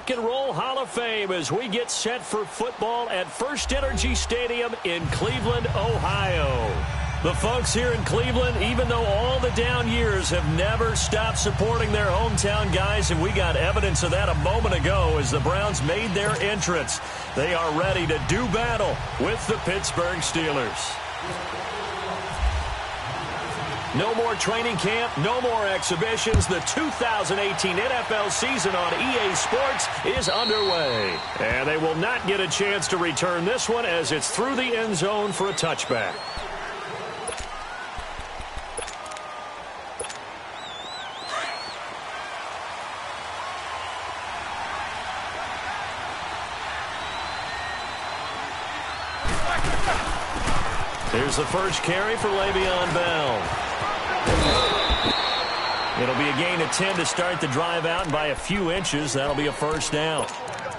Rock and Roll Hall of Fame as we get set for football at First Energy Stadium in Cleveland, Ohio. The folks here in Cleveland, even though all the down years, have never stopped supporting their hometown guys, and we got evidence of that a moment ago as the Browns made their entrance. They are ready to do battle with the Pittsburgh Steelers. No more training camp, no more exhibitions. The 2018 NFL season on EA Sports is underway. And they will not get a chance to return this one as it's through the end zone for a touchback. Here's the first carry for Le'Veon Bell. It'll be a gain of 10 to start the drive out, and by a few inches, that'll be a first down.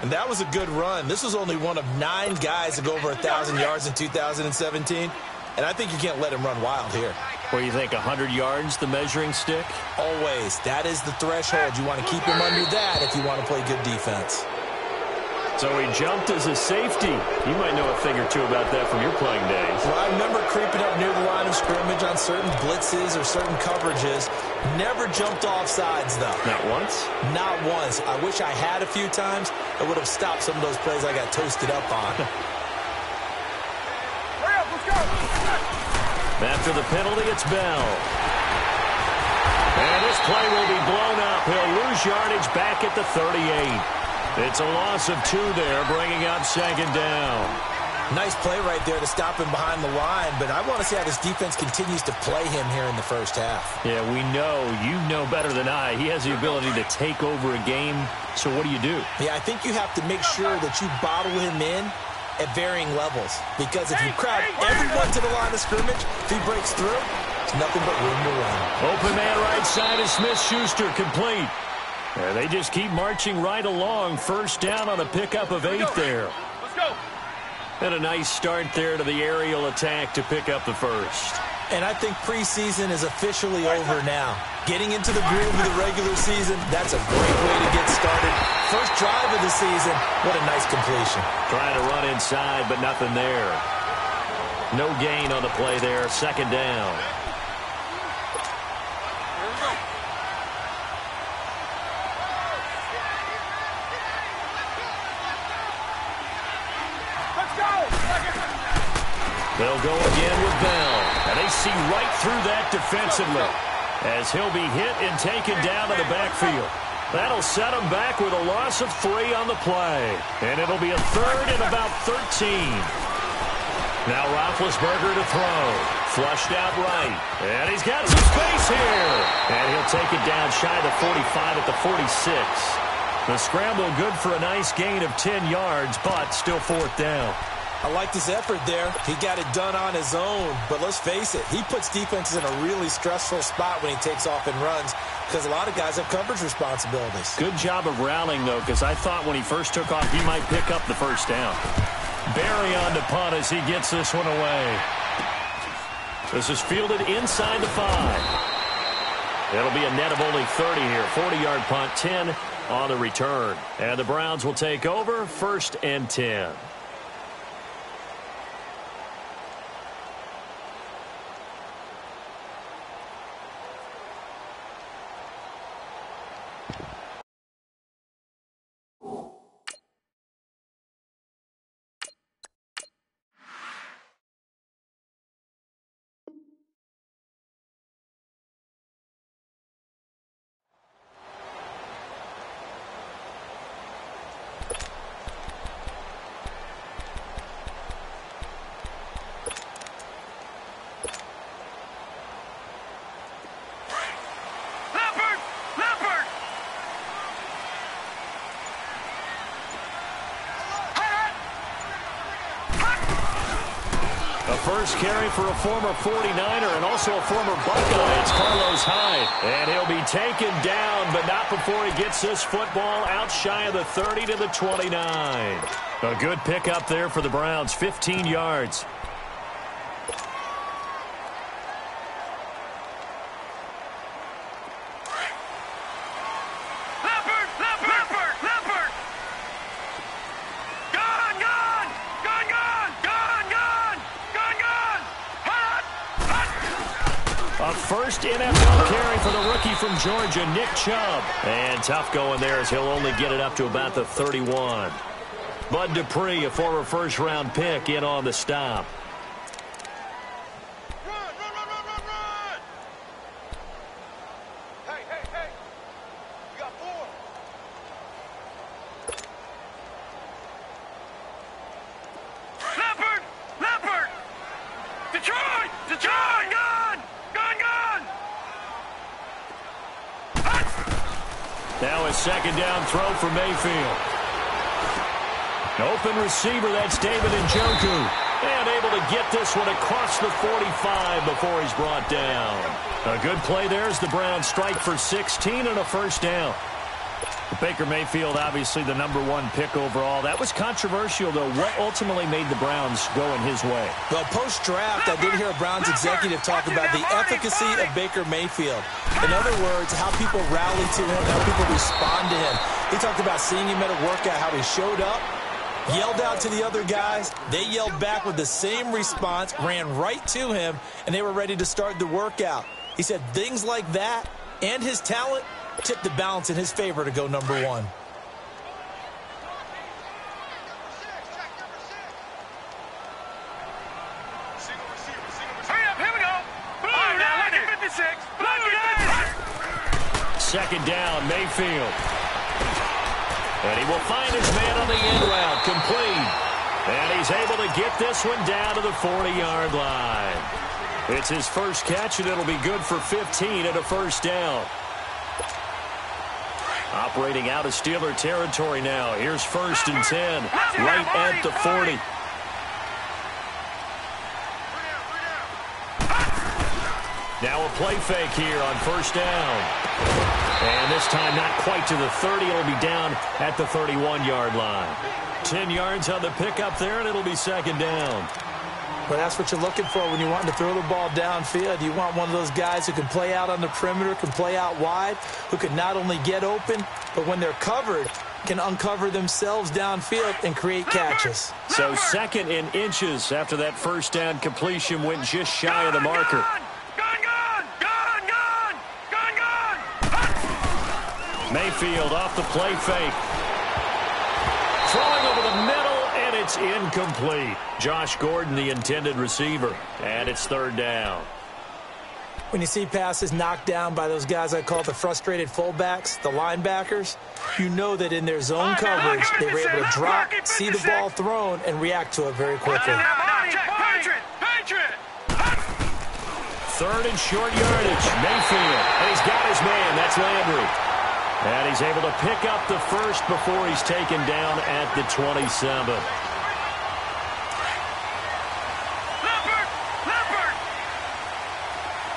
And that was a good run. This was only one of 9 guys to go over 1,000 yards in 2017, and I think you can't let him run wild here. Where you think 100 yards, the measuring stick? Always. That is the threshold. You want to keep him under that if you want to play good defense. So he jumped as a safety. You might know a thing or two about that from your playing days. Well, I remember creeping up near the line of scrimmage on certain blitzes or certain coverages. Never jumped off sides, though. Not once? Not once. I wish I had a few times. I would have stopped some of those plays I got toasted up on. After the penalty, it's Bell. And this play will be blown up. He'll lose yardage back at the 38. It's a loss of 2 there, bringing up second down. Nice play right there to stop him behind the line, but I want to see how this defense continues to play him here in the first half. Yeah, we know. You know better than I. He has the ability to take over a game, so what do you do? Yeah, I think you have to make sure that you bottle him in at varying levels, because if you crowd everyone to the line of scrimmage, if he breaks through, it's nothing but room to run. Open man right side is Smith-Schuster, complete. And they just keep marching right along. First down on a pickup of 8 there. Let's go. And a nice start there to the aerial attack to pick up the first. And I think preseason is officially over now. Getting into the groove of the regular season, that's a great way to get started. First drive of the season, what a nice completion. Trying to run inside, but nothing there. No gain on the play there. Second down. They'll go again with Bell. And they see right through that defensively as he'll be hit and taken down to the backfield. That'll set him back with a loss of 3 on the play. And it'll be a third and about 13. Now Roethlisberger to throw. Flushed out right. And he's got some space here. And he'll take it down shy of the 45 at the 46. The scramble good for a nice gain of 10 yards, but still fourth down. I liked his effort there. He got it done on his own. But let's face it, he puts defenses in a really stressful spot when he takes off and runs because a lot of guys have coverage responsibilities. Good job of rallying, though, because I thought when he first took off, he might pick up the first down. Barry on to punt as he gets this one away. This is fielded inside the 5. It'll be a net of only 30 here. 40-yard punt, 10 on the return. And the Browns will take over, 1st and 10. First carry for a former 49er and also a former Buckeye. It's Carlos Hyde. And he'll be taken down, but not before he gets this football out shy of the 30 to the 29. A good pickup there for the Browns, 15 yards. first NFL carry for the rookie from Georgia, Nick Chubb. And tough going there as he'll only get it up to about the 31. Bud Dupree, a former first-round pick, in on the stop. Now a second down throw for Mayfield. Open receiver, that's David Njoku. And able to get this one across the 45 before he's brought down. A good play there as the Browns strike for 16 and a first down. Baker Mayfield, obviously the #1 pick overall. That was controversial, though. What ultimately made the Browns go in his way? Well, post-draft, I did hear a Browns executive talk about the efficacy of Baker Mayfield. In other words, how people rally to him, how people respond to him. He talked about seeing him at a workout, how he showed up, yelled out to the other guys. They yelled back with the same response, ran right to him, and they were ready to start the workout. He said things like that and his talent tipped the balance in his favor to go #1. Hurry up, here we go. Blue, now look at 56. Second down, Mayfield. And he will find his man on the end route, complete. And he's able to get this one down to the 40-yard line. It's his first catch, and it'll be good for 15 and a first down. Operating out of Steeler territory now. Here's 1st and 10, right at the 40. Now a play fake here on first down. And this time not quite to the 30. It'll be down at the 31-yard line. 10 yards on the pickup there, and it'll be second down. But that's what you're looking for when you want to throw the ball downfield. You want one of those guys who can play out on the perimeter, can play out wide, who can not only get open, but when they're covered, can uncover themselves downfield and create catches. So 2nd and inches after that first down completion went just shy of the marker. Mayfield off the play fake. Throwing over the middle, and it's incomplete. Josh Gordon, the intended receiver, and it's 3rd down. When you see passes knocked down by those guys I call the frustrated fullbacks, the linebackers, you know that in their zone coverage, they were able to drop, see the ball thrown, and react to it very quickly. 3rd and short yardage. Mayfield, and he's got his man. That's Landry. And he's able to pick up the first before he's taken down at the 27. Leopard!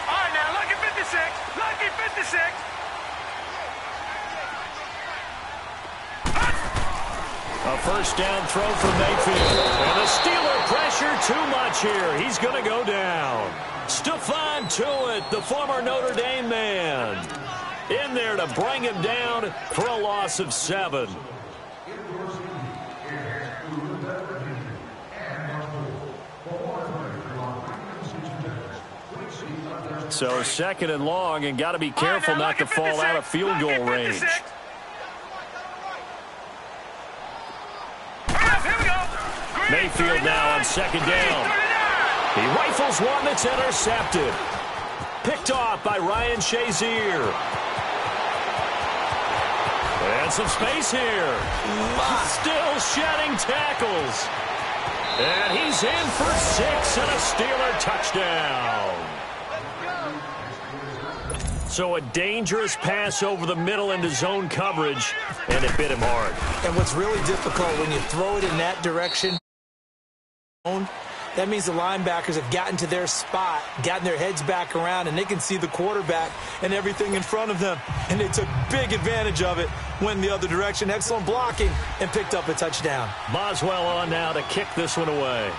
All right, now, lucky 56. Lucky 56. A first down throw for Mayfield. And the Steeler pressure too much here. He's going to go down. Stephon Tuitt, the former Notre Dame man, in there to bring him down for a loss of 7. So 2nd and long, and got to be careful not to fall out of field goal range. Mayfield now on 2nd down. He rifles one that's intercepted. Picked off by Ryan Shazier. And some space here. Still shedding tackles. And he's in for 6 and a Steeler touchdown. So a dangerous pass over the middle into zone coverage, and it bit him hard. And what's really difficult when you throw it in that direction, that means the linebackers have gotten to their spot, gotten their heads back around, and they can see the quarterback and everything in front of them. And they took big advantage of it, went the other direction. Excellent blocking, and picked up a touchdown. Boswell on now to kick this one away.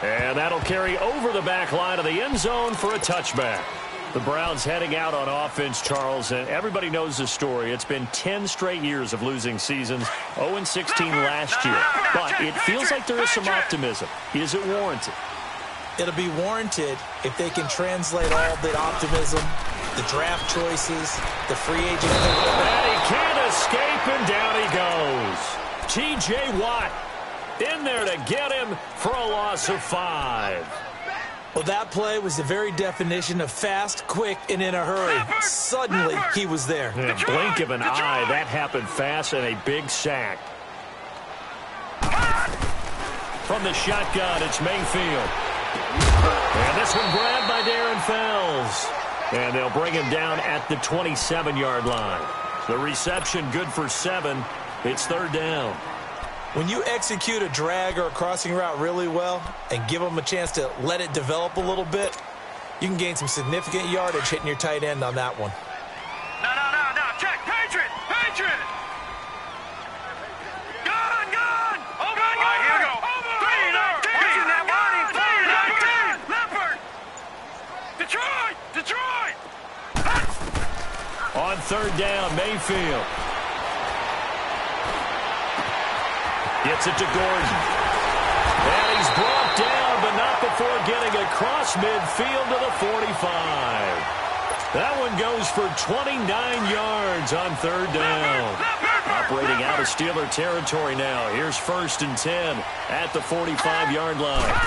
And that'll carry over the back line of the end zone for a touchback. The Browns heading out on offense, Charles, and everybody knows the story. It's been 10 straight years of losing seasons, 0-16 last year. But it feels like there is some optimism. Is it warranted? It'll be warranted if they can translate all the optimism, the draft choices, the free agent. And he can't escape, and down he goes. T.J. Watt in there to get him for a loss of 5. Well, that play was the very definition of fast, quick, and in a hurry. Suddenly, he was there. In a blink of an eye, that happened fast, and a big sack. From the shotgun, it's Mayfield. And this one grabbed by Darren Fells. And they'll bring him down at the 27-yard line. The reception good for 7. It's 3rd down. When you execute a drag or a crossing route really well and give them a chance to let it develop a little bit, you can gain some significant yardage hitting your tight end on that one. No. Check. Patriot. Gun. Over. All right, here we go. Over. 3-19. Watching that warning. 3-19. Leopard. Detroit. On 3rd down, Mayfield. Gets it to Gordon. And he's brought down, but not before getting across midfield to the 45. That one goes for 29 yards on 3rd down. Operating out of Steeler territory now. Here's 1st and 10 at the 45-yard line.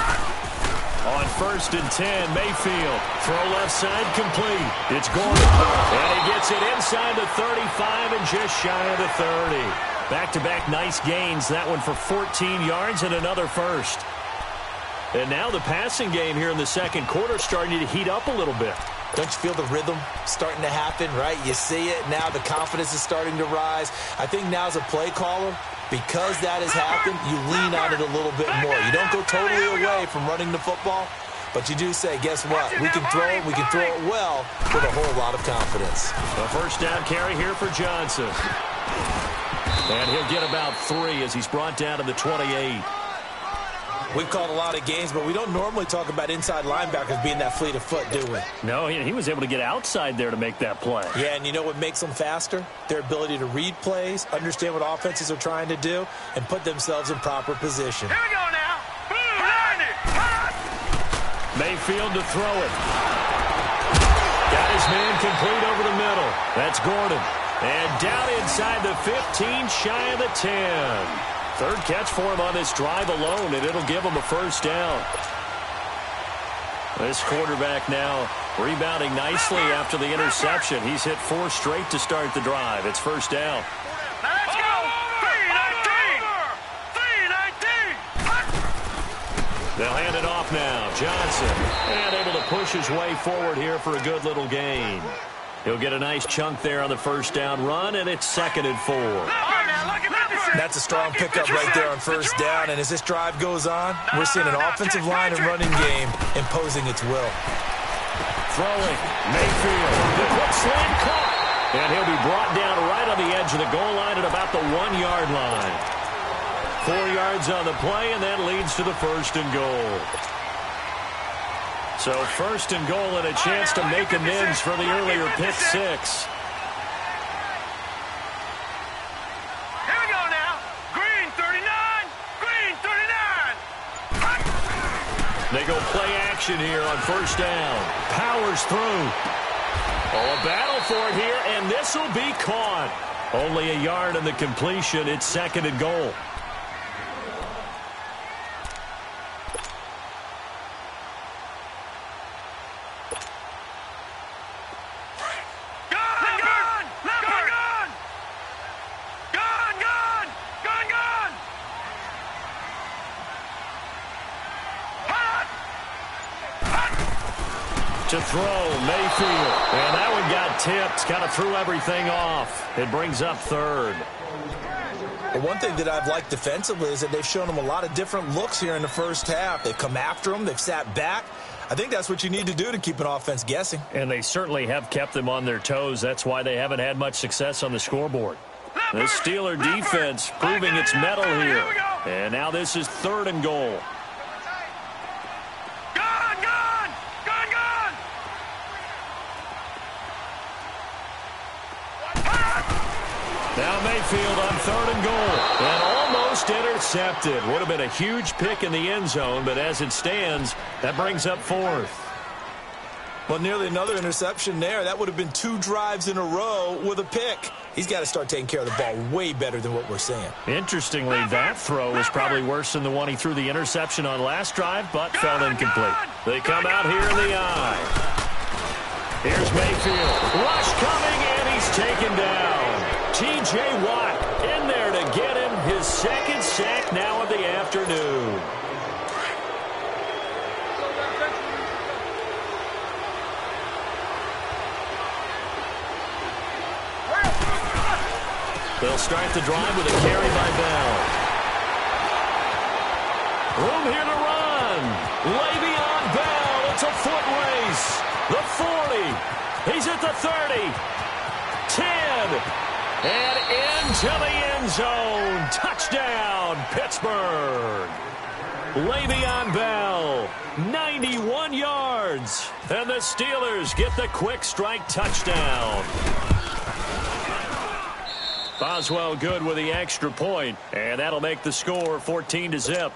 On 1st and 10, Mayfield. Throw left side complete. It's Gordon. And he gets it inside the 35 and just shy of the 30. Back-to-back nice gains. That one for 14 yards and another 1st. And now the passing game here in the 2nd quarter starting to heat up a little bit. Don't you feel the rhythm starting to happen, right? You see it. Now the confidence is starting to rise. I think now as a play caller, because that has happened, you lean on it a little bit more. You don't go totally away from running the football, but you do say, guess what? We can throw it. We can throw it well with a whole lot of confidence. A 1st down carry here for Johnson. And he'll get about 3 as he's brought down to the 28. We've called a lot of games, but we don't normally talk about inside linebackers being that fleet of foot, do we? No, he was able to get outside there to make that play. Yeah, and you know what makes them faster? Their ability to read plays, understand what offenses are trying to do, and put themselves in proper position. Here we go now. Boom, Mayfield to throw it. Got his man complete over the middle. That's Gordon. And down inside the 15, shy of the 10. 3rd catch for him on this drive alone, and it'll give him a 1st down. This quarterback now rebounding nicely after the interception. He's hit 4 straight to start the drive. It's 1st down. Now let's go. 3-19. They'll hand it off now. Johnson, and able to push his way forward here for a good little gain. He'll get a nice chunk there on the 1st down run, and it's 2nd and 4. That's a strong pickup right there on 1st down, and as this drive goes on, we're seeing an offensive line and running game imposing its will. Throwing, Mayfield, the quick slant caught, and he'll be brought down right on the edge of the goal line at about the 1-yard line. 4 yards on the play, and that leads to the 1st and goal. So 1st and goal and a chance to make amends for the earlier pick 6. They go play action here on 1st down. Powers through. Oh, a battle for it here, and this will be caught. Only a yard in the completion. It's 2nd and goal. To throw, Mayfield. And that one got tipped. Kind of threw everything off. It brings up 3rd. Well, one thing that I've liked defensively is that they've shown them a lot of different looks here in the 1st half. They've come after them. They've sat back. I think that's what you need to do to keep an offense guessing. And they certainly have kept them on their toes. That's why they haven't had much success on the scoreboard. The Steeler defense proving its mettle here. And now this is 3rd and goal. Now Mayfield on 3rd and goal. And almost intercepted. Would have been a huge pick in the end zone, but as it stands, that brings up 4th. Well, nearly another interception there. That would have been 2 drives in a row with a pick. He's got to start taking care of the ball way better than what we're seeing. Interestingly, that throw was probably worse than the one he threw the interception on last drive, but fell incomplete. They come out here in the eye. Here's Mayfield. Rush coming, and he's taken down. T.J. Watt in there to get him his 2nd sack now of the afternoon. They'll start the drive with a carry by Bell. Room here to run. Le'Veon Bell. It's a foot race. The 40. He's at the 30. 10. And into the end zone. Touchdown, Pittsburgh. Le'Veon Bell, 91 yards. And the Steelers get the quick strike touchdown. Boswell good with the extra point, and that'll make the score 14-0.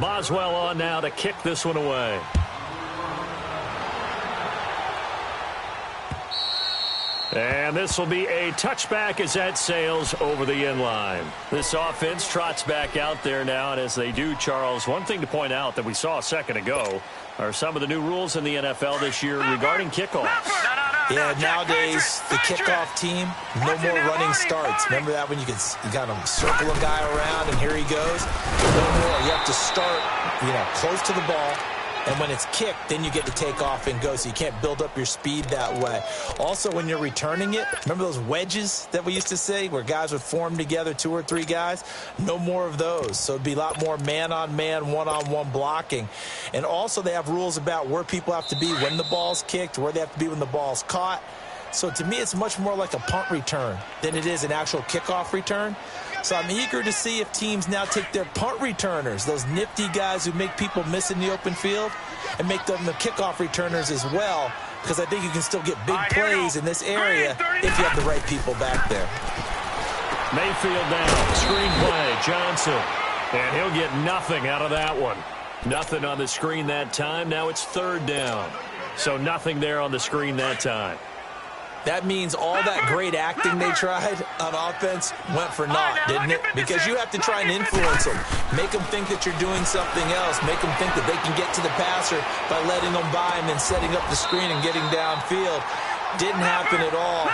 Boswell on now to kick this one away. And this will be a touchback as that sails over the end line. This offense trots back out there now, and as they do, Charles, one thing to point out that we saw a second ago are some of the new rules in the NFL this year regarding kickoffs. Yeah, nowadays, the kickoff team, no more running starts. Remember that when you got to circle a guy around, and here he goes? No more. You have to start, close to the ball. And when it's kicked, then you get to take off and go, so you can't build up your speed that way. Also, when you're returning it, remember those wedges that we used to say where guys would form together, 2 or 3 guys? No more of those. So it'd be a lot more man-on-man, one-on-one blocking. And also, they have rules about where people have to be when the ball's kicked, where they have to be when the ball's caught. So to me, it's much more like a punt return than it is an actual kickoff return. So I'm eager to see if teams now take their punt returners, those nifty guys who make people miss in the open field, and make them the kickoff returners as well, because I think you can still get big plays in this area if you have the right people back there. Mayfield now, screen play, Johnson. And he'll get nothing out of that one. Nothing on the screen that time. Now it's 3rd down. So nothing there on the screen that time. That means all that great acting they tried on offense went for naught, didn't it? Because you have to try and influence them. Make them think that you're doing something else. Make them think that they can get to the passer by letting them by and then setting up the screen and getting downfield. Didn't happen at all.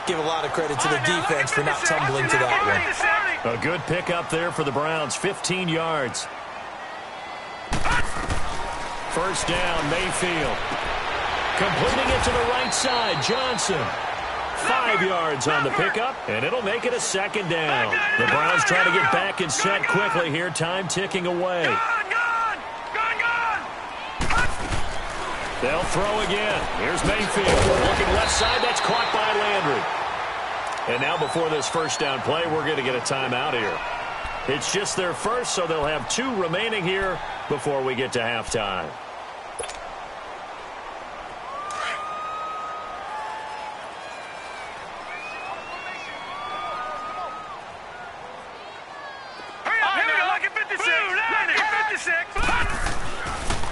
Give a lot of credit to the defense for not tumbling to that one. A good pickup there for the Browns, 15 yards. 1st down, Mayfield. Completing it to the right side, Johnson. 5 yards on the pickup, and it'll make it a 2nd down. The Browns try to get back and set quickly here. Time ticking away. They'll throw again. Here's Mayfield. Looking left side. That's caught by Landry. And now before this 1st down play, we're going to get a timeout here. It's just their first, so they'll have 2 remaining here before we get to halftime.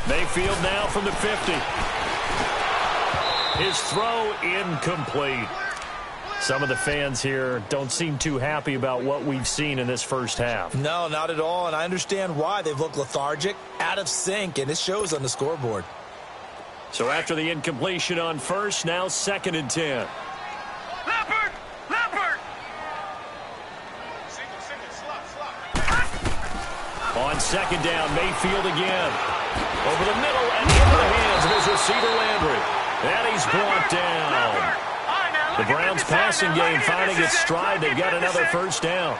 Mayfield now from the 50. His throw incomplete. Some of the fans here don't seem too happy about what we've seen in this first half. No, not at all, and I understand why. They've looked lethargic, out of sync, and it shows on the scoreboard. So after the incompletion on first, now 2nd and 10. On 2nd down, Mayfield again. Over the middle and into the hands of his receiver, Landry. And he's brought down. The Browns passing game finding its stride. They've got another 1st down.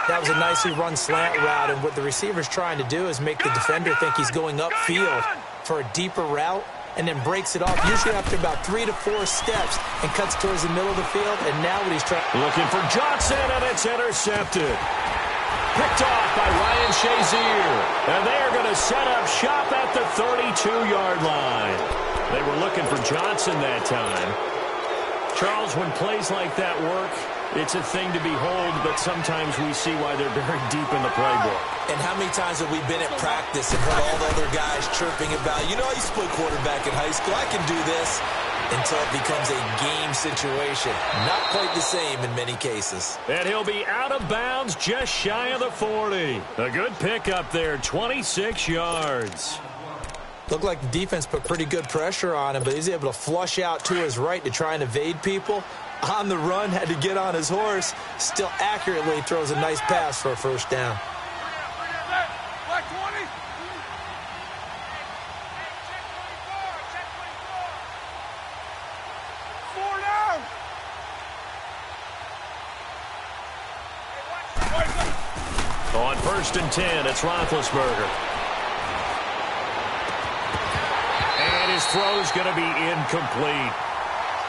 That was a nicely run slant route, and what the receiver's trying to do is make the defender think he's going upfield for a deeper route, and then breaks it off, usually after about 3 to 4 steps, and cuts towards the middle of the field. And now what he's trying... Looking for Johnson, and it's intercepted. Picked off by Ryan Shazier. And they are going to set up shop at the 32-yard line. They were looking for Johnson that time. Charles, when plays like that work, it's a thing to behold, but sometimes we see why they're very deep in the playbook. And how many times have we been at practice and heard all the other guys chirping about, you know, I used to play quarterback in high school, I can do this, until it becomes a game situation. Not quite the same in many cases. And he'll be out of bounds just shy of the 40. A good pickup there, 26 yards. Looked like the defense put pretty good pressure on him, but he's able to flush out to his right to try and evade people. On the run, had to get on his horse. Still accurately throws a nice pass for a first down. On 1st and 10, it's Roethlisberger. And his throw's going to be incomplete.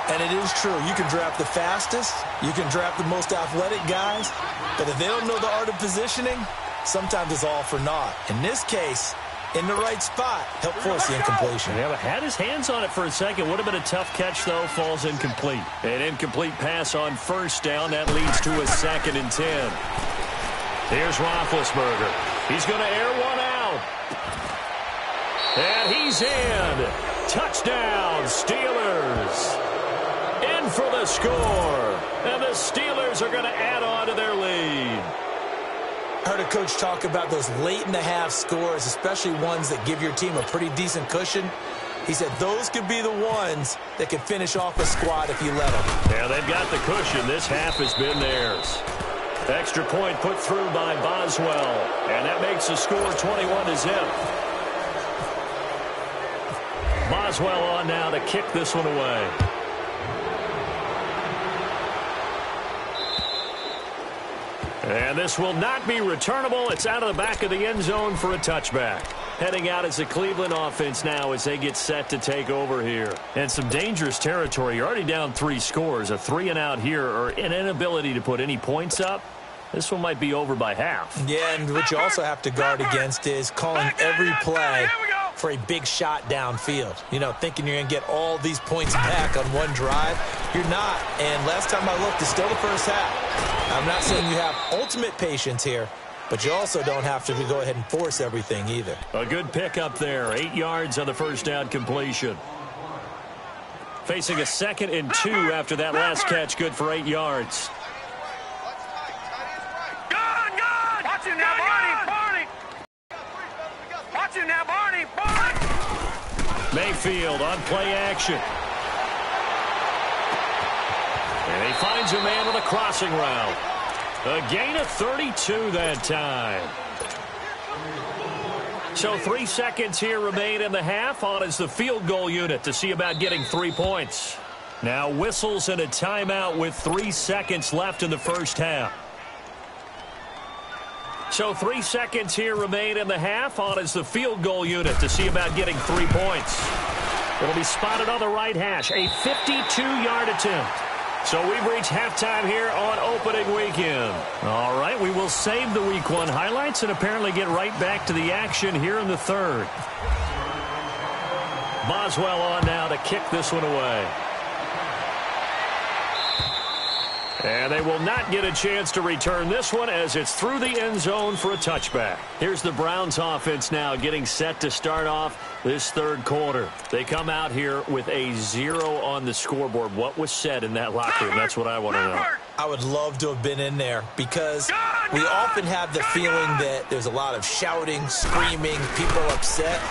And it is true. You can draft the fastest. You can draft the most athletic guys. But if they don't know the art of positioning, sometimes it's all for naught. In this case, in the right spot, help force the incompletion. Yeah, but had his hands on it for a second. Would have been a tough catch, though. Falls incomplete. An incomplete pass on 1st down. That leads to a 2nd and 10. Here's Roethlisberger. He's going to air one out. And he's in. Touchdown, Steelers. In for the score. And the Steelers are going to add on to their lead. I heard a coach talk about those late-in-the-half scores, especially ones that give your team a pretty decent cushion. He said those could be the ones that can finish off a squad if you let them. Yeah, they've got the cushion. This half has been theirs. Extra point put through by Boswell. And that makes the score 21-0. Boswell on now to kick this one away. And this will not be returnable. It's out of the back of the end zone for a touchback. Heading out as the Cleveland offense now as they get set to take over here. And some dangerous territory. You're already down 3 scores. A 3-and-out here or an inability to put any points up. This one might be over by half. Yeah, and what you also have to guard against is calling every play for a big shot downfield. You know, thinking you're going to get all these points back on one drive. You're not. And last time I looked, it's still the first half. I'm not saying you have ultimate patience here, but you also don't have to go ahead and force everything either. A good pickup there. 8 yards on the 1st down completion. Facing a 2nd and 2 after that last catch. Good for 8 yards. Watch it now, Barney! Watch it now, Barney! Mayfield on play action. And he finds a man on a crossing route. A gain of 32 that time. So 3 seconds here remain in the half. On is the field goal unit to see about getting 3 points. Now whistles and a timeout with 3 seconds left in the first half. So 3 seconds here remain in the half. On is the field goal unit to see about getting 3 points. It'll be spotted on the right hash. A 52-yard attempt. So we've reached halftime here on opening weekend. All right, we will save the Week 1 highlights and apparently get right back to the action here in the third. Boswell on now to kick this one away. And they will not get a chance to return this one as it's through the end zone for a touchback. Here's the Browns offense now getting set to start off this third quarter. They come out here with a 0 on the scoreboard. What was said in that locker room? That's what I want to know. I would love to have been in there because we often have the feeling that there's a lot of shouting, screaming, people upset.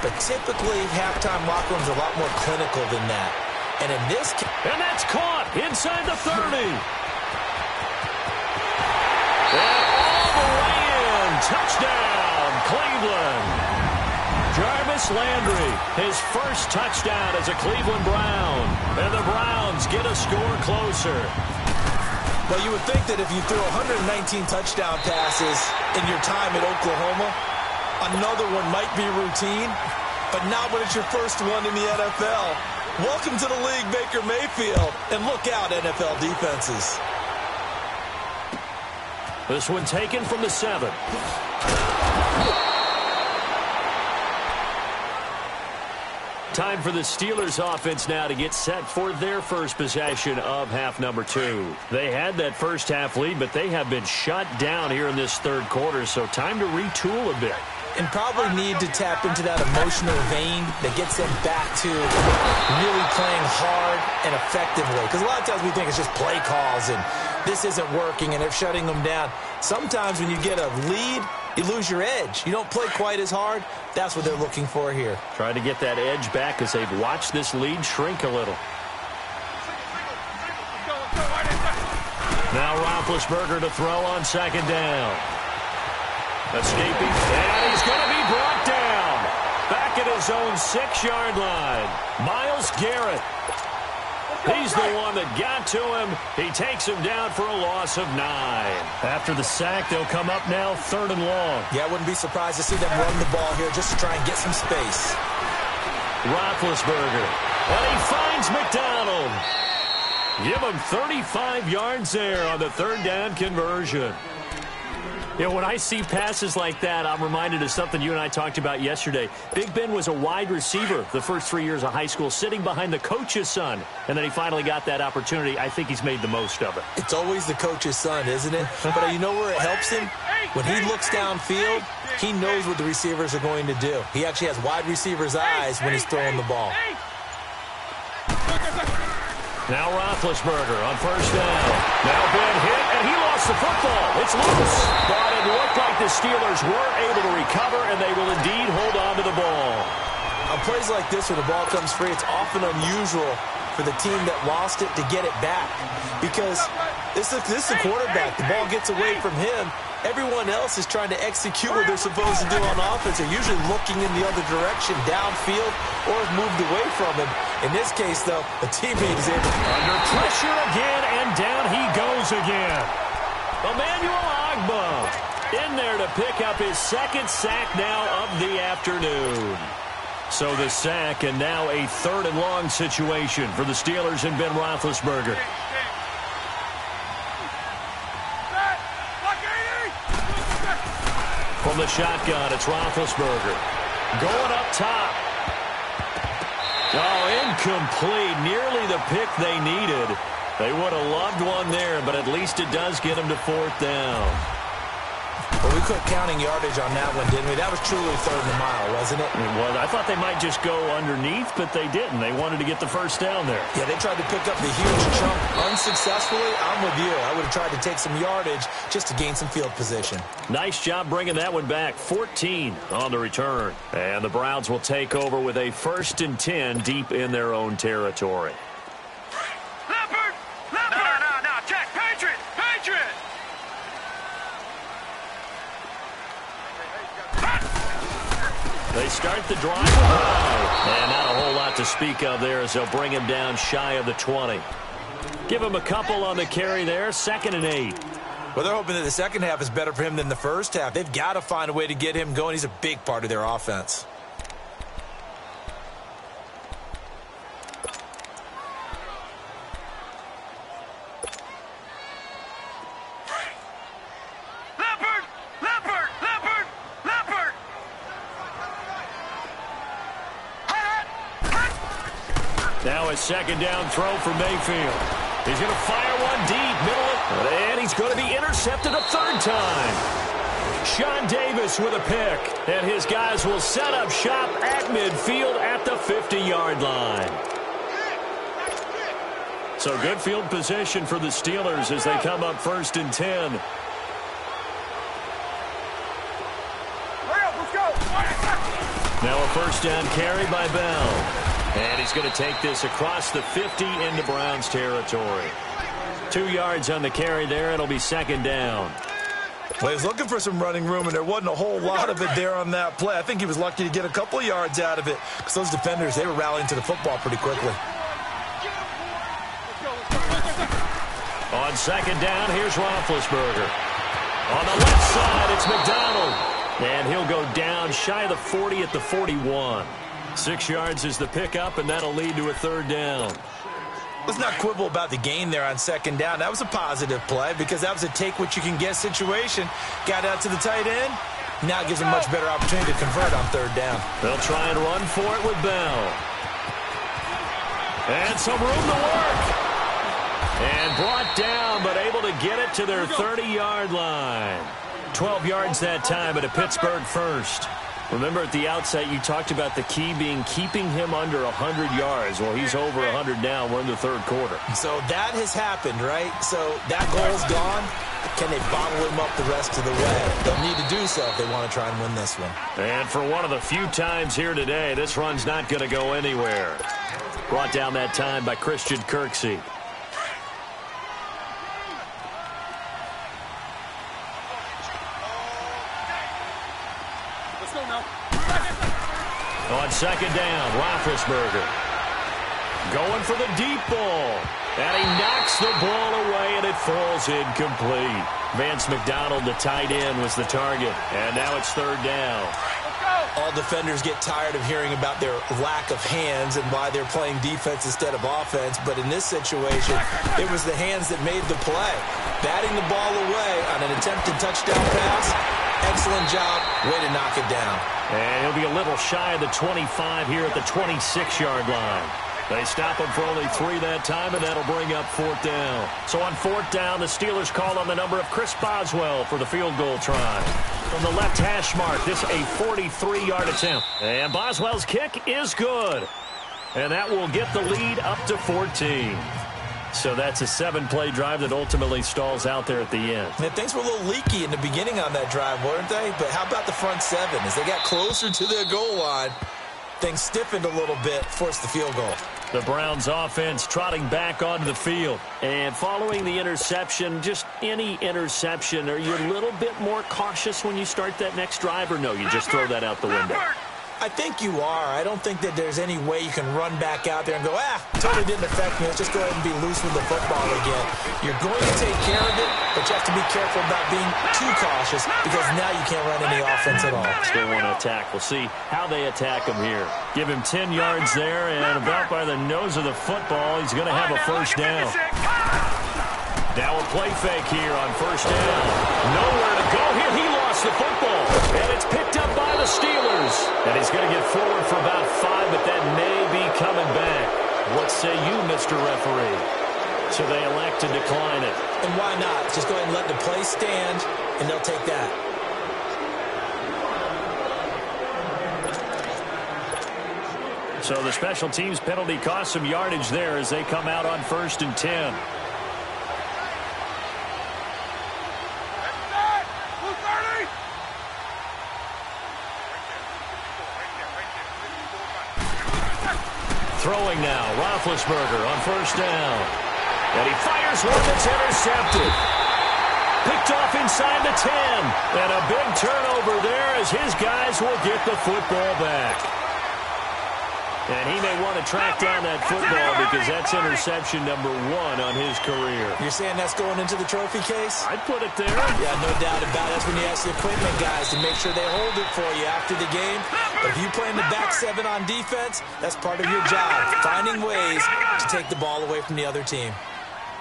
But typically, halftime locker rooms are a lot more clinical than that. And in this case... And that's caught inside the 30. And all the way in. Touchdown, Cleveland. Jarvis Landry, his first touchdown as a Cleveland Brown. And the Browns get a score closer. Well, you would think that if you threw 119 touchdown passes in your time at Oklahoma, another one might be routine. but not when it's your first one in the NFL. Welcome to the league, Baker Mayfield. And look out, NFL defenses. This one taken from the 7. Time for the Steelers offense now to get set for their first possession of half number 2. They had that first half lead, but they have been shut down here in this third quarter, so time to retool a bit. And probably need to tap into that emotional vein that gets them back to really playing hard and effectively. Because a lot of times we think it's just play calls and this isn't working and they're shutting them down. Sometimes when you get a lead, you lose your edge. You don't play quite as hard. That's what they're looking for here. Try to get that edge back as they've watched this lead shrink a little. Now Roethlisberger to throw on second down. Escaping, and he's going to be brought down. Back at his own 6-yard line. Myles Garrett. He's the one that got to him. He takes him down for a loss of 9. After the sack, they'll come up now 3rd and long. Yeah, I wouldn't be surprised to see them run the ball here just to try and get some space. Roethlisberger. And he finds McDonald. Give him 35 yards there on the 3rd down conversion. You know, when I see passes like that, I'm reminded of something you and I talked about yesterday. Big Ben was a wide receiver the first 3 years of high school, sitting behind the coach's son. And then he finally got that opportunity. I think he's made the most of it. It's always the coach's son, isn't it? But you know where it helps him? When he looks downfield, he knows what the receivers are going to do. He actually has wide receivers' eyes when he's throwing the ball. Now Roethlisberger on first down. Now Ben hit, and he lost the football. It's loose. But it looked like the Steelers were able to recover, and they will indeed hold on to the ball. On plays like this where the ball comes free, it's often unusual for the team that lost it to get it back. Because this is the quarterback. The ball gets away from him. Everyone else is trying to execute what they're supposed to do on offense. They're usually looking in the other direction, downfield, or have moved away from him. In this case, though, a teammate is able to... Under pressure again, and down he goes again. Emmanuel Ogbah in there to pick up his 2nd sack now of the afternoon. So the sack, and now a 3rd and long situation for the Steelers and Ben Roethlisberger. From the shotgun, it's Roethlisberger. Going up top. Oh, incomplete. Nearly the pick they needed. They would have loved one there, but at least it does get them to 4th down. Well, we quit counting yardage on that one, didn't we? That was truly 3rd and a mile, wasn't it? It was. I thought they might just go underneath, but they didn't. They wanted to get the first down there. Yeah, they tried to pick up the huge chunk unsuccessfully. I'm with you. I would have tried to take some yardage just to gain some field position. Nice job bringing that one back. 14 on the return. And the Browns will take over with a 1st and 10 deep in their own territory. Leopard! Leopard! No, Jack, Patriot! Patriot! They start the drive high. And not a whole lot to speak of there as they'll bring him down shy of the 20. Give him a couple on the carry there. 2nd and 8. Well, they're hoping that the second half is better for him than the first half. They've got to find a way to get him going. He's a big part of their offense. Leopard! Leopard! Leopard! Leopard! Now a 2nd down throw for Mayfield. He's going to fire one deep, middle, and he's going to be intercepted a 3rd time. Sean Davis with a pick, and his guys will set up shop at midfield at the 50-yard line. So good field position for the Steelers as they come up 1st and 10. Now a 1st down carry by Bell. And he's going to take this across the 50 into Browns territory. 2 yards on the carry there. It'll be 2nd down. Well, he was looking for some running room, and there wasn't a whole lot of it there on that play. I think he was lucky to get a couple of yards out of it because those defenders, they were rallying to the football pretty quickly. On 2nd down, here's Roethlisberger. On the left side, it's McDonald. And he'll go down shy of the 40 at the 41. 6 yards is the pickup, and that'll lead to a third down. Let's not quibble about the gain there on second down. That was a positive play because that was a take-what-you-can-get situation. Got out to the tight end. Now it gives them a much better opportunity to convert on third down. They'll try and run for it with Bell. And some room to work. And brought down, but able to get it to their 30-yard line. 12 yards that time at a Pittsburgh first. Remember at the outset you talked about the key being keeping him under 100 yards. Well, he's over 100 now. We're in the third quarter. So that has happened, right? So that goal's gone. Can they bottle him up the rest of the way? They'll need to do so if they want to try and win this one. And for one of the few times here today, this run's not going to go anywhere. Brought down that time by Christian Kirksey. On second down, Roethlisberger going for the deep ball. And he knocks the ball away, and it falls incomplete. Vance McDonald, the tight end, was the target. And now it's third down. All defenders get tired of hearing about their lack of hands and why they're playing defense instead of offense. But in this situation, it was the hands that made the play. Batting the ball away on an attempted touchdown pass. Excellent job. Way to knock it down. And he'll be a little shy of the 25 here at the 26-yard line. They stop him for only 3 that time, and that'll bring up fourth down. So on fourth down, the Steelers call on the number of Chris Boswell for the field goal try. From the left hash mark, this a 43-yard attempt. And Boswell's kick is good. And that will get the lead up to 14. So that's a 7-play drive that ultimately stalls out there at the end. And things were a little leaky in the beginning on that drive, weren't they? But how about the front 7? As they got closer to their goal line, things stiffened a little bit, forced the field goal. The Browns offense trotting back onto the field. And following the interception, just any interception, are you a little bit more cautious when you start that next drive, or no, you just throw that out the window? I think you are. I don't think that there's any way you can run back out there and go, totally didn't affect me. Let's just go ahead and be loose with the football again. You're going to take care of it, but you have to be careful about being too cautious because now you can't run any offense at all. Still want to attack. We'll see how they attack him here. Give him 10 yards there, and about by the nose of the football, he's going to have a first down. Now a play fake here on first down. Nowhere to go here. He lost the football. And it's picked up by the Steelers. And he's going to get forward for about 5, but that may be coming back. What say you, Mr. Referee? So they elect to decline it. And why not? Just go ahead and let the play stand, and they'll take that. So the special teams penalty cost some yardage there as they come out on 1st and 10. Throwing now, Roethlisberger on first down. And he fires one that's intercepted. Picked off inside the 10. And a big turnover there as his guys will get the football back. And he may want to track down that football because that's interception number 1 on his career. You're saying that's going into the trophy case? I'd put it there. Yeah, no doubt about it. That's when you ask the equipment guys to make sure they hold it for you after the game. But if you play in the back 7 on defense, that's part of your job, finding ways to take the ball away from the other team.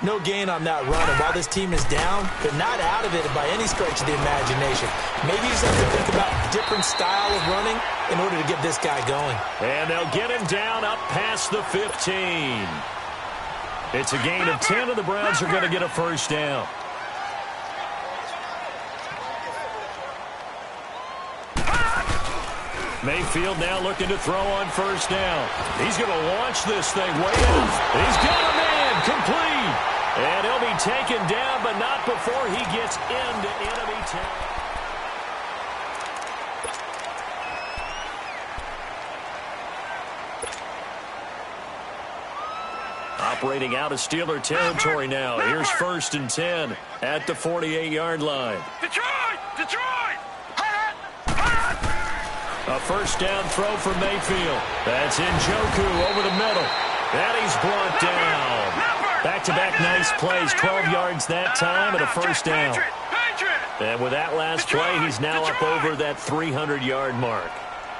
No gain on that run, and while this team is down, they're not out of it by any stretch of the imagination. Maybe you just have to think about a different style of running in order to get this guy going. And they'll get him down up past the 15. It's a gain of 10, and the Browns are going to get a first down. Mayfield now looking to throw on first down. He's going to launch this thing way out. He's got a man complete. And he'll be taken down, but not before he gets into enemy territory. Operating out of Steeler territory now. Here's 1st and 10 at the 48-yard line. Detroit! Detroit! A first down throw for Mayfield. That's Njoku over the middle. And he's brought down. Back-to-back nice plays. 12 yards that time and a first down. And with that last play, he's now up over that 300-yard mark.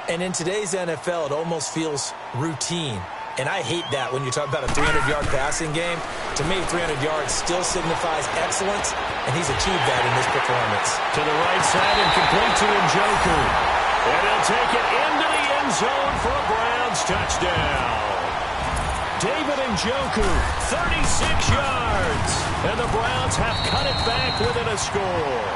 And in today's NFL, it almost feels routine. And I hate that when you talk about a 300-yard passing game. To me, 300 yards still signifies excellence, and he's achieved that in this performance. To the right side and complete to Njoku. And he'll take it into the end zone for a Browns touchdown. David Njoku, 36 yards. And the Browns have cut it back within a score.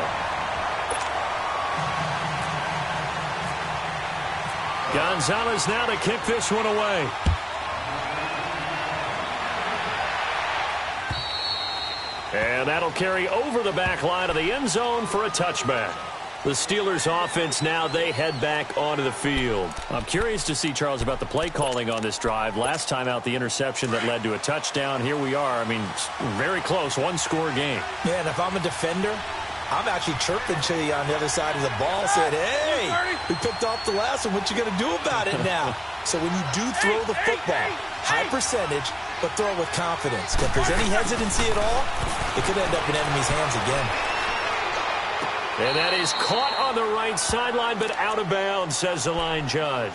Gonzalez now to kick this one away. And that'll carry over the back line of the end zone for a touchback. The Steelers offense now, they head back onto the field. I'm curious to see, Charles, about the play calling on this drive. Last time out, the interception that led to a touchdown. Here we are. I mean, very close, one-score game. Yeah, and if I'm a defender, I'm actually chirping to you on the other side of the ball, saying, hey, we picked off the last one. What you going to do about it now? So when you do throw the football, high percentage, but throw it with confidence. If there's any hesitancy at all, it could end up in enemy's hands again. And that is caught on the right sideline, but out of bounds, says the line judge.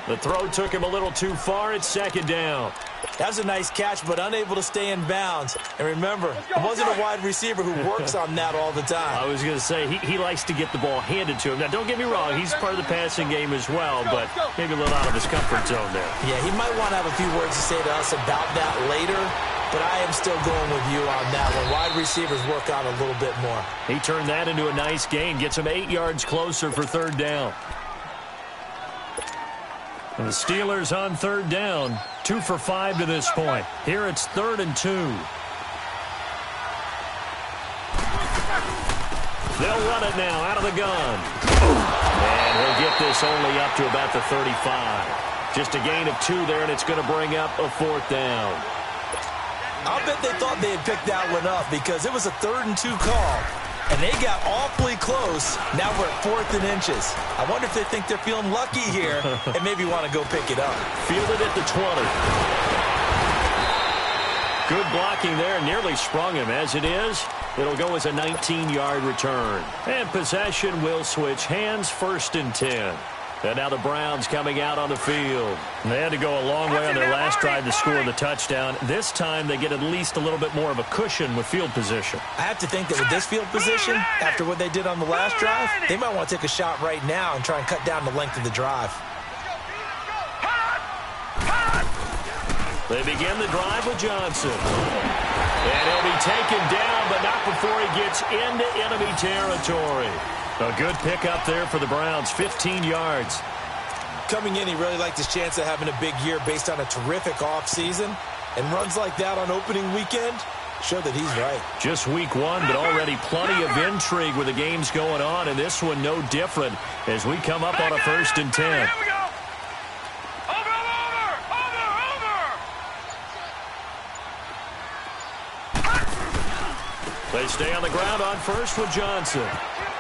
The throw took him a little too far. It's second down. That was a nice catch, but unable to stay in bounds. And remember, it wasn't a wide receiver who works on that all the time. I was going to say, he likes to get the ball handed to him. Now, don't get me wrong. He's part of the passing game as well, but maybe a little out of his comfort zone there. Yeah, he might want to have a few words to say to us about that later, but I am still going with you on that one. Wide receivers work out a little bit more. He turned that into a nice gain. Gets him 8 yards closer for third down. And the Steelers on third down, 2 for 5 to this point. Here it's 3rd and 2. They'll run it now out of the gun. And he'll get this only up to about the 35. Just a gain of 2 there, and it's going to bring up a 4th down. I'll bet they thought they had picked that one up because it was a 3rd and 2 call. And they got awfully close. Now we're at 4th and inches. I wonder if they think they're feeling lucky here and maybe want to go pick it up. Fielded at the 20. Good blocking there. Nearly sprung him. As it is, it'll go as a 19-yard return. And possession will switch hands, 1st and 10. And now the Browns coming out on the field. They had to go a long way on their last drive to score the touchdown. This time they get at least a little bit more of a cushion with field position. I have to think that with this field position, after what they did on the last drive, they might want to take a shot right now and try and cut down the length of the drive. They begin the drive with Johnson. And he'll be taken down, but not before he gets into enemy territory. A good pickup there for the Browns, 15 yards. Coming in, he really liked his chance of having a big year based on a terrific offseason. And runs like that on opening weekend show that he's right. Just week 1, but already plenty of intrigue with the games going on, and this one no different as we come up on a 1st and 10. Here we go. Over. They stay on the ground on first with Johnson.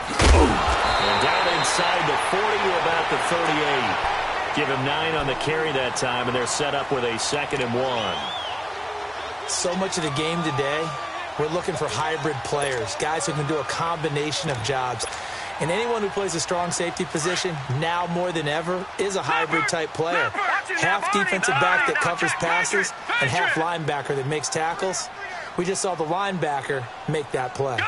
And down inside the 40 to about the 38. Give him 9 on the carry that time, and they're set up with a 2nd and 1. So much of the game today, we're looking for hybrid players, guys who can do a combination of jobs. And anyone who plays a strong safety position, now more than ever, is a hybrid-type player. Half defensive back that covers passes and half linebacker that makes tackles. We just saw the linebacker make that play.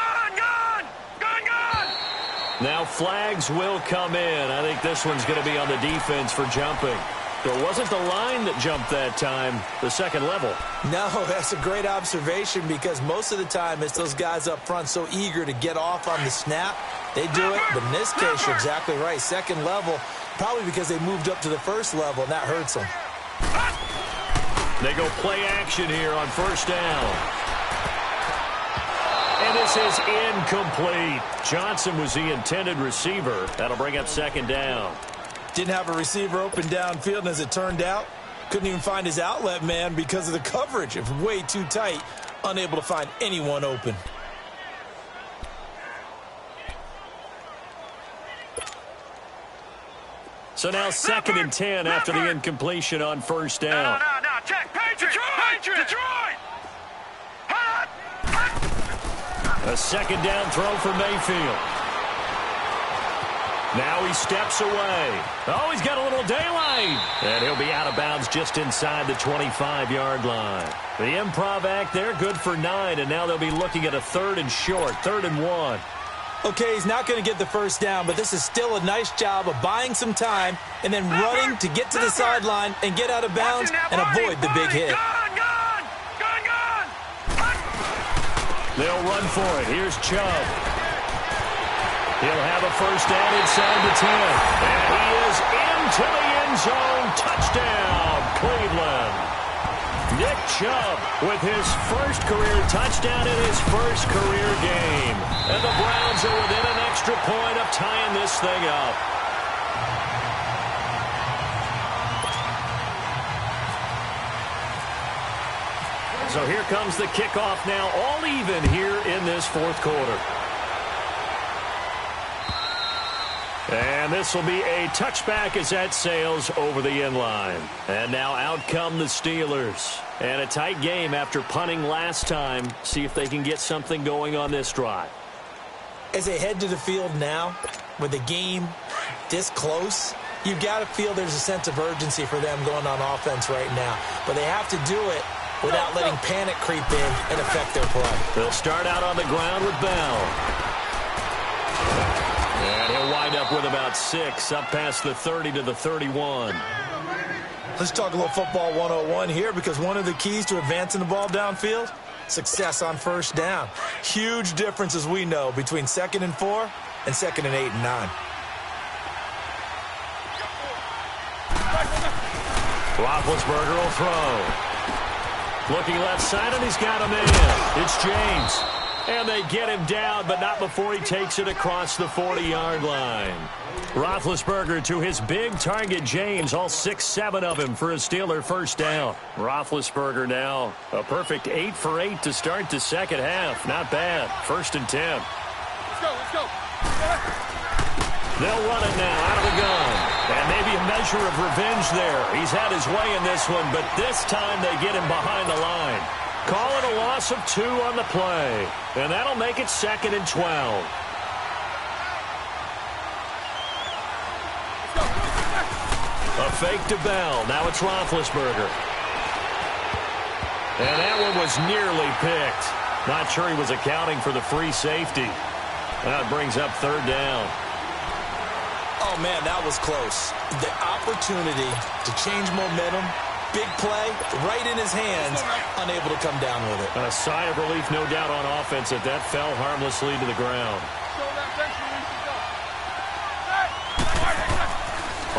Now flags will come in. I think this one's going to be on the defense for jumping. It wasn't the line that jumped that time, the second level. No, that's a great observation because most of the time it's those guys up front so eager to get off on the snap. They do it, but in this case, you're exactly right. Second level, probably because they moved up to the first level, and that hurts them. They go play action here on 1st down. And this is incomplete. Johnson was the intended receiver. That'll bring up 2nd down. Didn't have a receiver open downfield, and as it turned out, couldn't even find his outlet man because of the coverage. It's way too tight, unable to find anyone open. So now 2nd and 10 after the incompletion on 1st down. No, check. Detroit! A 2nd down throw for Mayfield. Now he steps away. Oh, he's got a little daylight. And he'll be out of bounds just inside the 25-yard line. The improv act there, good for 9, and now they'll be looking at a 3rd and short, 3rd and 1. Okay, he's not going to get the first down, but this is still a nice job of buying some time and then running to get to the sideline and get out of bounds and avoid the big hit. They'll run for it. Here's Chubb. He'll have a first down inside the 10. And he is into the end zone. Touchdown, Cleveland. Nick Chubb with his first career touchdown in his first career game. And the Browns are within an extra point of tying this thing up. So here comes the kickoff now, all even here in this fourth quarter. And this will be a touchback as that sails over the end line. And now out come the Steelers. And a tight game after punting last time. See if they can get something going on this drive. As they head to the field now, with the game this close, you've got to feel there's a sense of urgency for them going on offense right now. But they have to do it without letting panic creep in and affect their play. They'll start out on the ground with Bell. And he'll wind up with about 6, up past the 30 to the 31. Let's talk a little football 101 here, because one of the keys to advancing the ball downfield, success on first down. Huge difference, as we know, between 2nd and 4 and 2nd and 8 and 9. Roethlisberger will throw. Looking left side, and he's got a man. It's James. And they get him down, but not before he takes it across the 40-yard line. Roethlisberger to his big target, James, all 6-7 of him for a Steeler first down. Roethlisberger now a perfect 8 for 8 to start the second half. Not bad. 1st and 10. Let's go. They'll run it now out of the gun. And maybe a measure of revenge there. He's had his way in this one, but this time they get him behind the line. Call it a loss of 2 on the play. And that'll make it 2nd and 12. A fake to Bell. Now it's Roethlisberger. And that one was nearly picked. Not sure he was accounting for the free safety. That brings up 3rd down. Oh, man, that was close. The opportunity to change momentum, big play, right in his hands, unable to come down with it. A sigh of relief, no doubt, on offense that fell harmlessly to the ground.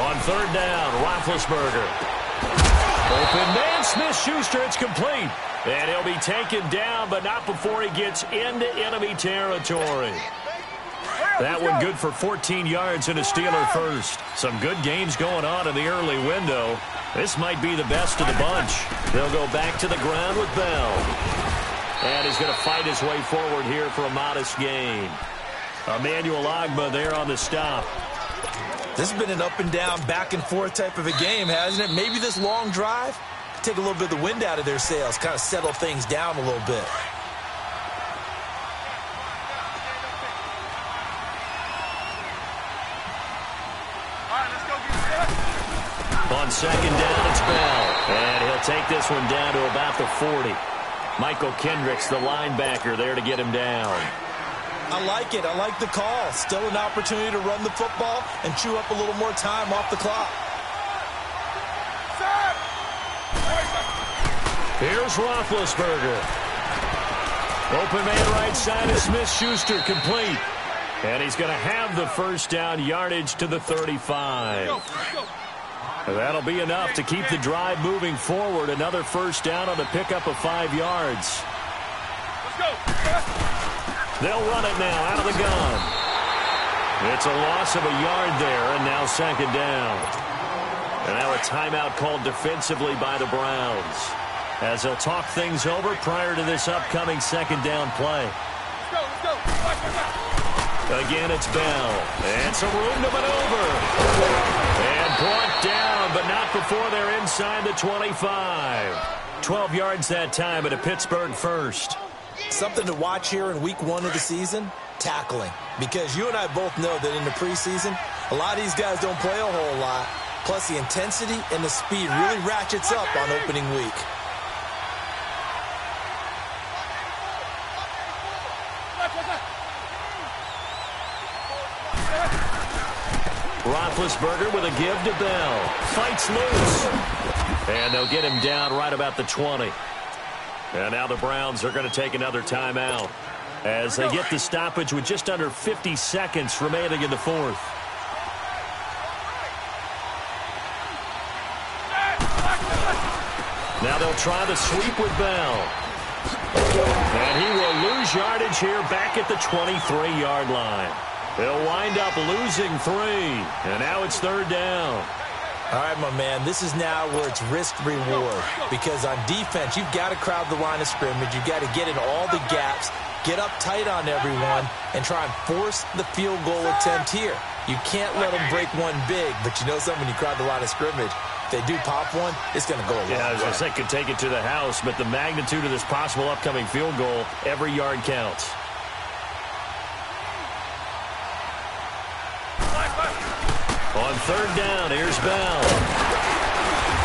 On 3rd down, Roethlisberger. Open man, Smith-Schuster, it's complete. And he'll be taken down, but not before he gets into enemy territory. That one good for 14 yards and a Steeler first. Some good games going on in the early window. This might be the best of the bunch. They'll go back to the ground with Bell. And he's going to fight his way forward here for a modest gain. Emmanuel Ogbah there on the stop. This has been an up and down, back and forth type of a game, hasn't it? Maybe this long drive take a little bit of the wind out of their sails, kind of settle things down a little bit. On 2nd down, it's Bell. And he'll take this one down to about the 40. Michael Kendricks, the linebacker, there to get him down. I like it. I like the call. Still an opportunity to run the football and chew up a little more time off the clock. Here's Roethlisberger. Open man right side of Smith-Schuster, complete. And he's going to have the first down, yardage to the 35. That'll be enough to keep the drive moving forward. Another first down on the pickup of 5 yards. They'll run it now out of the gun. It's a loss of a yard there, and now 2nd down. And now a timeout called defensively by the Browns, as they'll talk things over prior to this upcoming 2nd down play. Again, it's Bell. And some room to maneuver. And brought down, but not before they're inside the 25. 12 yards that time at a Pittsburgh first. Something to watch here in week 1 of the season, tackling. Because you and I both know that in the preseason, A lot of these guys don't play a whole lot. Plus, the intensity and the speed really ratchets up on opening week. Roethlisberger with a give to Bell. Fights loose. And they'll get him down right about the 20. And now the Browns are going to take another timeout as they get the stoppage with just under 50 seconds remaining in the fourth. Now they'll try the sweep with Bell. And he will lose yardage here back at the 23-yard line. He'll wind up losing 3. And now it's third down. All right, my man, this is now where it's risk-reward. Because on defense, you've got to crowd the line of scrimmage. You've got to get in all the gaps, get up tight on everyone, and try and force the field goal attempt here. You can't let them break one big, but you know something, when you crowd the line of scrimmage, if they do pop one, it's going to go a long way. Yeah, I was going to say, could take it to the house, but the magnitude of this possible upcoming field goal, every yard counts. On third down, here's Bell.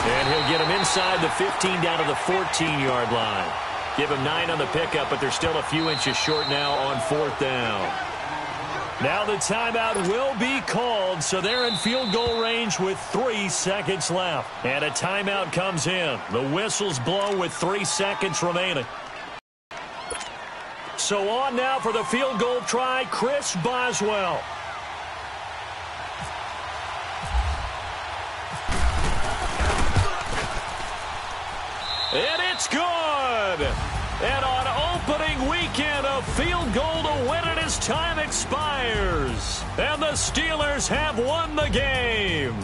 And he'll get him inside the 15 down to the 14-yard line. Give him 9 on the pickup, but they're still a few inches short now on fourth down. Now the timeout will be called, so they're in field goal range with 3 seconds left. And a timeout comes in. The whistles blow with 3 seconds remaining. So on now for the field goal try, Chris Boswell. And it's good. And on opening weekend, a field goal to win it as time expires. And the Steelers have won the game.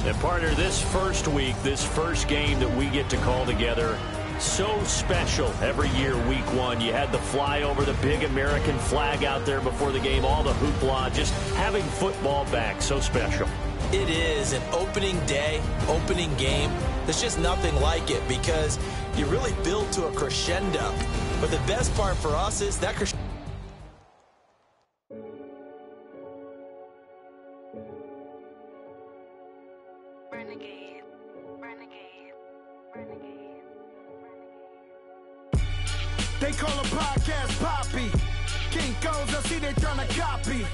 And partner, this first week, this first game that we get to call together, so special every year, week 1. You had the flyover, the big American flag out there before the game, all the hoopla, just having football back, so special. It is an opening day, opening game. There's just nothing like it because you really build to a crescendo. But the best part for us is that crescendo. Renegade, renegade, renegade, renegade. They call a podcast Poppy. Kinkos, I see they tryna copy.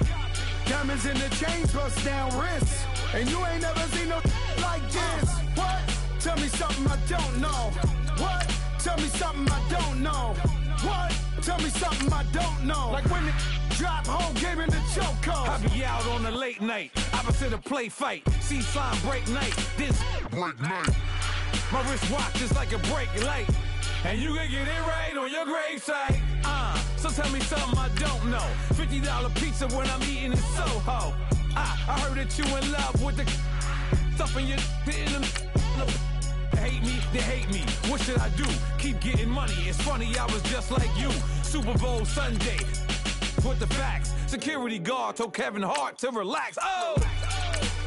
Diamonds in the chains, bust down wrists. And you ain't never seen no like this. What? Tell me something I don't know. What? Tell me something I don't know. What? Tell me something I don't know. Like when it drop, whole game in the chokehold. I be out on a late night, opposite a play fight. See sign break night, this break night. My wrist watch is like a break light. And you can get it right on your gravesite. So tell me something I don't know. $50 pizza when I'm eating in Soho. I heard that you in love with the stuff in your hate me, they hate me. What should I do? Keep getting money. It's funny, I was just like you. Super Bowl Sunday with the facts. Security guard told Kevin Hart to relax. Oh!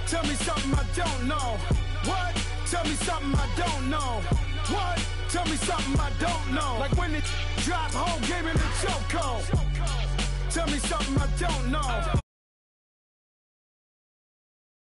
Tell me something I don't know. What? Tell me something I don't know. What? Tell me something I don't know. Like when it drop, whole game in the chokehold. Tell me something I don't know.